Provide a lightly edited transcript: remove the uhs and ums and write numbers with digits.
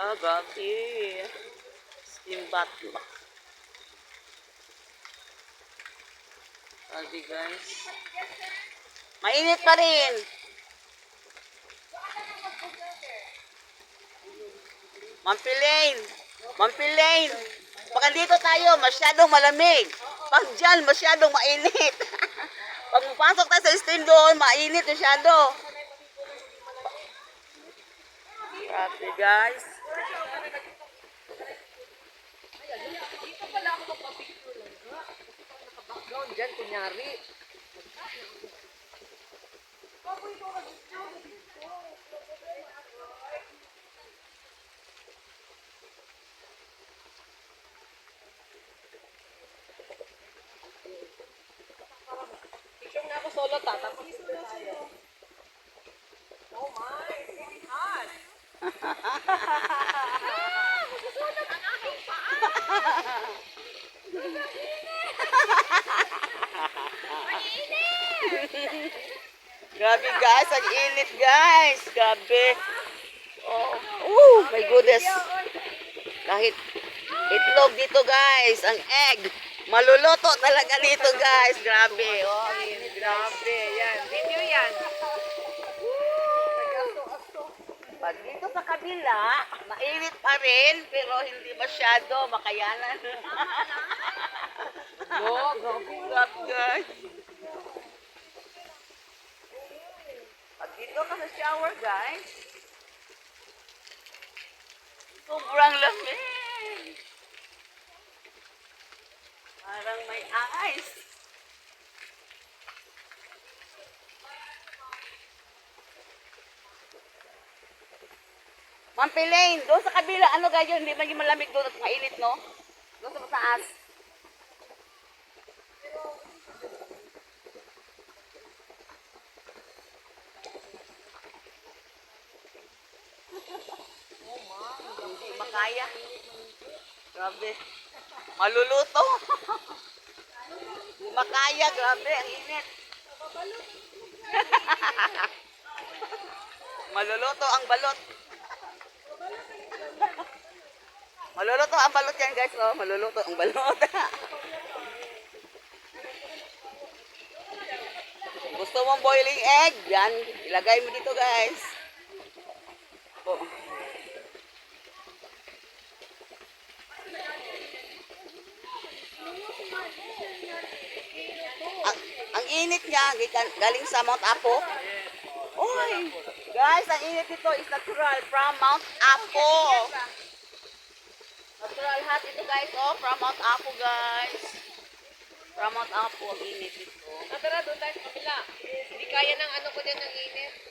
Ah, gabi. Steam bath. Gabi guys. Mainit pa rin. Mampilane. Mampilane. Pag andito tayo, masyadong malamig. Pag dyan, masyadong mainit. Pag mapasok tayo sa steam doon, mainit masyado. Grabe guys. Dito pala ako magpa-picture lang. Naka-background dyan, kunyari. Picture nga ako solo, tapos tayo. Oh my, really hot. Masusunod ang aking paa. Grabe guys, ang init guys. Grabe. Oh, my goodness. Kahit itlog dito guys, ang egg. Maluluto talaga dito guys. Grabe. Oh, init. Grabe, yan. Video yan. Pag dito sa kabila, mainit pa rin, pero hindi masyado makayanan. No, grabe. Grabe guys. Pag dito ka sa shower guys, sobrang lamig. Parang may ice. Ma'am Pilaine, doon sa kabila, ano ganyan, hindi man yung malamig doon at mainit, no? Doon sa mataas. Hindi makaya. Grabe. Maluluto. Hindi makaya, grabe, ang init. Maluluto ang balot. Maluluto ang balot yan guys, oh. Maluluto ang balot. Kung gusto mong boiling egg, yan, ilagay mo dito guys. Oh. Ang init niya, galing sa Mount Apo. Oy, guys, ang init dito is natural from Mount Apo. Natural hot ito guys, oh, from Mount Apo guys. From Mount Apo, ang init dito. Tara, doon tayo sa kabila. Hindi kaya ng ano ko din ng init.